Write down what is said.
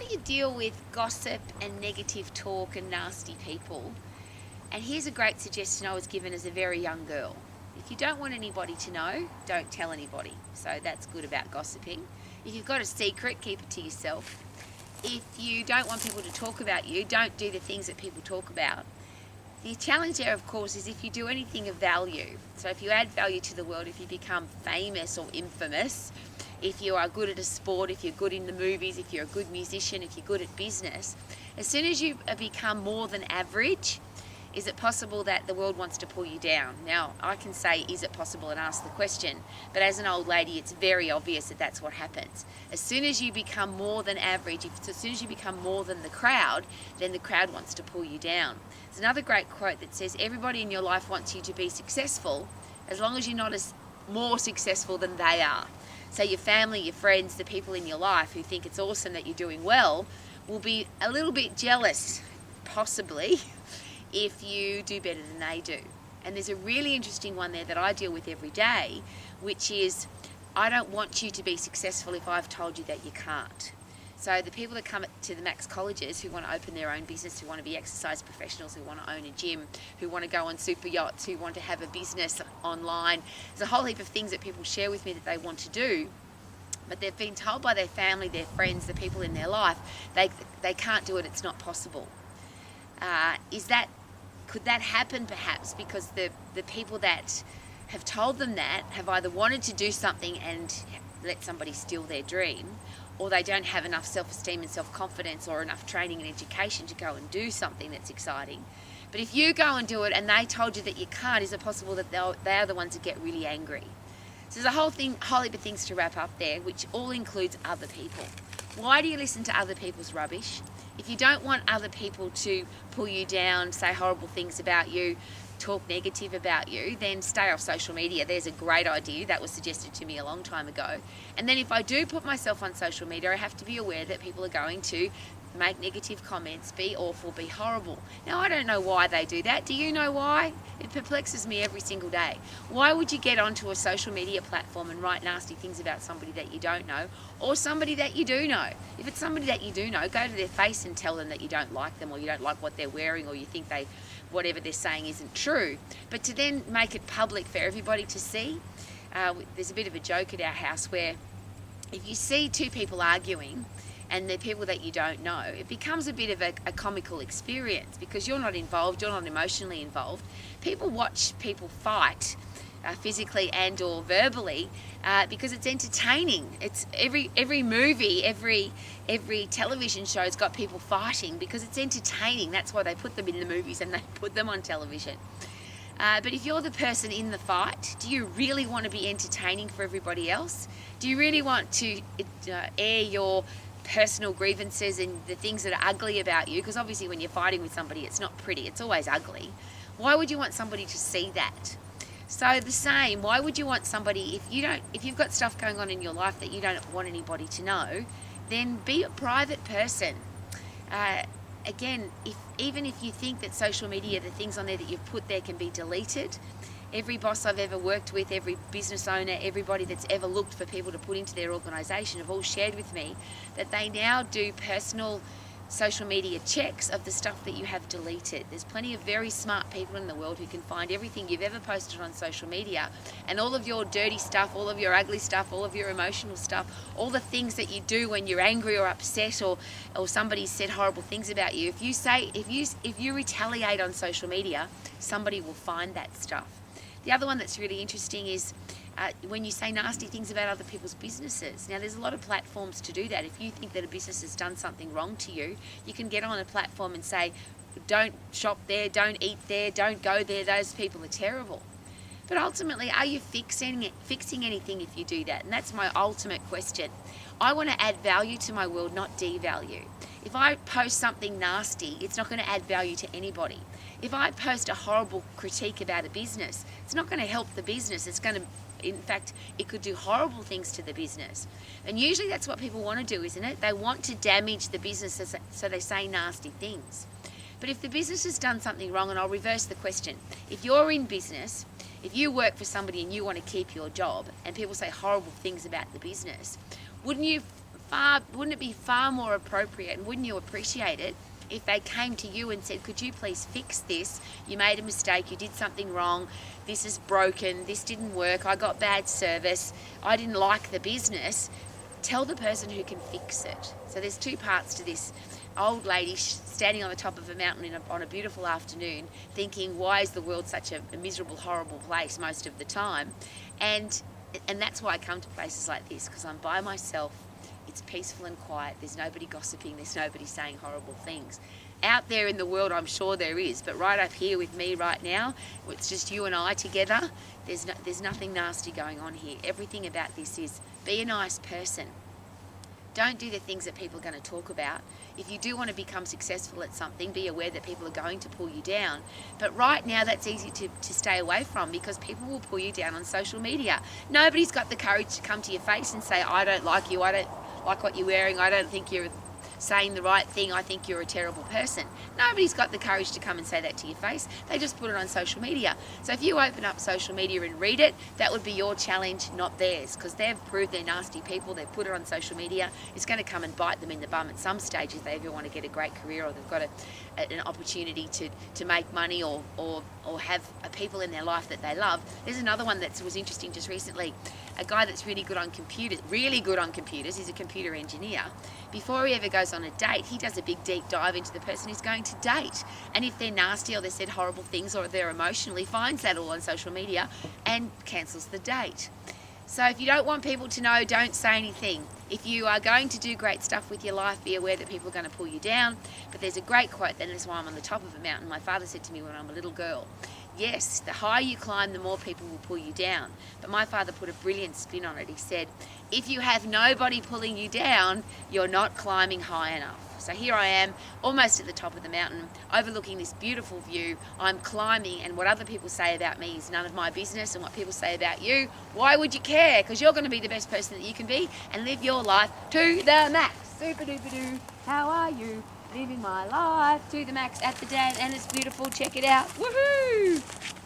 you deal with gossip and negative talk and nasty people? And here's a great suggestion I was given as a very young girl. If you don't want anybody to know, don't tell anybody. So that's good about gossiping. If you've got a secret, keep it to yourself. If you don't want people to talk about you, don't do the things that people talk about. The challenge there, of course, is if you do anything of value. So if you add value to the world, if you become famous or infamous, if you are good at a sport, if you're good in the movies, if you're a good musician, if you're good at business, as soon as you become more than average, is it possible that the world wants to pull you down? Now, I can say, is it possible, and ask the question, but as an old lady, it's very obvious that that's what happens. As soon as you become more than average, as soon as you become more than the crowd, then the crowd wants to pull you down. There's another great quote that says, everybody in your life wants you to be successful, as long as you're not as more successful than they are. So your family, your friends, the people in your life who think it's awesome that you're doing well, will be a little bit jealous, possibly, if you do better than they do. And there's a really interesting one there that I deal with every day, which is, I don't want you to be successful if I've told you that you can't. So the people that come to the Max colleges who want to open their own business, who want to be exercise professionals, who want to own a gym, who want to go on super yachts, who want to have a business online, there's a whole heap of things that people share with me that they want to do, but they've been told by their family, their friends, the people in their life, they can't do it, it's not possible. Could that happen perhaps because the people that have told them that have either wanted to do something and let somebody steal their dream, or they don't have enough self-esteem and self-confidence or enough training and education to go and do something that's exciting. But if you go and do it and they told you that you can't, is it possible that they are the ones that get really angry? So there's a whole heap of things to wrap up there, which all includes other people. Why do you listen to other people's rubbish? If you don't want other people to pull you down, say horrible things about you, talk negative about you, then stay off social media. There's a great idea that was suggested to me a long time ago. And then if I do put myself on social media, I have to be aware that people are going to make negative comments, be awful, be horrible. Now, I don't know why they do that. Do you know why? It perplexes me every single day. Why would you get onto a social media platform and write nasty things about somebody that you don't know, or somebody that you do know? If it's somebody that you do know, go to their face and tell them that you don't like them, or you don't like what they're wearing, or you think whatever they're saying isn't true. But to then make it public for everybody to see, there's a bit of a joke at our house where if you see two people arguing, and they're people that you don't know, it becomes a bit of a comical experience because you're not involved, you're not emotionally involved. People watch people fight physically and or verbally because it's entertaining. It's every movie, every television show's got people fighting because it's entertaining. That's why they put them in the movies and they put them on television. But if you're the person in the fight, do you really want to be entertaining for everybody else? Do you really want to air your personal grievances and the things that are ugly about you? Because obviously when you're fighting with somebody, it's not pretty, it's always ugly. Why would you want somebody to see that? So the same, why would you want somebody, if you've got stuff going on in your life that you don't want anybody to know, then be a private person. Again, even if you think that social media, the things on there that you've put there can be deleted, every boss I've ever worked with, every business owner, everybody that's ever looked for people to put into their organisation have all shared with me that they now do personal social media checks of the stuff that you have deleted. There's plenty of very smart people in the world who can find everything you've ever posted on social media, and all of your dirty stuff, all of your ugly stuff, all of your emotional stuff, all the things that you do when you're angry or upset or somebody's said horrible things about you. If you retaliate on social media, somebody will find that stuff. The other one that's really interesting is when you say nasty things about other people's businesses. Now, there's a lot of platforms to do that. If you think that a business has done something wrong to you, you can get on a platform and say, don't shop there, don't eat there, don't go there, those people are terrible. But ultimately, are you fixing anything if you do that? And that's my ultimate question. I want to add value to my world, not devalue. If I post something nasty, it's not going to add value to anybody. If I post a horrible critique about a business, it's not going to help the business. In fact, it could do horrible things to the business. And usually that's what people want to do, isn't it? They want to damage the business, so they say nasty things. But if the business has done something wrong, and I'll reverse the question, if you're in business, if you work for somebody and you want to keep your job, and people say horrible things about the business, wouldn't you wouldn't it be far more appropriate, and wouldn't you appreciate it if they came to you and said, could you please fix this? You made a mistake, you did something wrong, this is broken, this didn't work, I got bad service, I didn't like the business. Tell the person who can fix it. So there's two parts to this. Old lady standing on the top of a mountain on a beautiful afternoon thinking, why is the world such a miserable, horrible place most of the time? And that's why I come to places like this, because I'm by myself. It's peaceful and quiet. There's nobody gossiping. There's nobody saying horrible things. Out there in the world, I'm sure there is, but right up here with me right now, it's just you and I together. There's nothing nasty going on here. Everything about this is be a nice person. Don't do the things that people are going to talk about. If you do want to become successful at something, be aware that people are going to pull you down. But right now, that's easy to stay away from, because people will pull you down on social media. Nobody's got the courage to come to your face and say, I don't like you, I don't like what you're wearing, I don't think you're saying the right thing, I think you're a terrible person. Nobody's got the courage to come and say that to your face. They just put it on social media. So if you open up social media and read it, that would be your challenge, not theirs, because they've proved they're nasty people. They've put it on social media. It's going to come and bite them in the bum at some stage if they ever want to get a great career, or they've got an opportunity to make money, or have people in their life that they love. There's another one that was interesting just recently. A guy that's really good on computers, he's a computer engineer. Before he ever goes on a date, he does a big deep dive into the person he's going to date. And if they're nasty, or they said horrible things, or they're emotional, he finds that all on social media and cancels the date. So if you don't want people to know, don't say anything. If you are going to do great stuff with your life, be aware that people are going to pull you down. But there's a great quote, and that's why I'm on the top of a mountain. My father said to me when I'm a little girl, yes, the higher you climb, the more people will pull you down. But my father put a brilliant spin on it. He said, if you have nobody pulling you down, you're not climbing high enough. So here I am, almost at the top of the mountain, overlooking this beautiful view. I'm climbing, and what other people say about me is none of my business, and what people say about you, why would you care? Because you're going to be the best person that you can be and live your life to the max. Super duper doo. How are you? Living my life to the max at the dad, and it's beautiful. Check it out. Woohoo!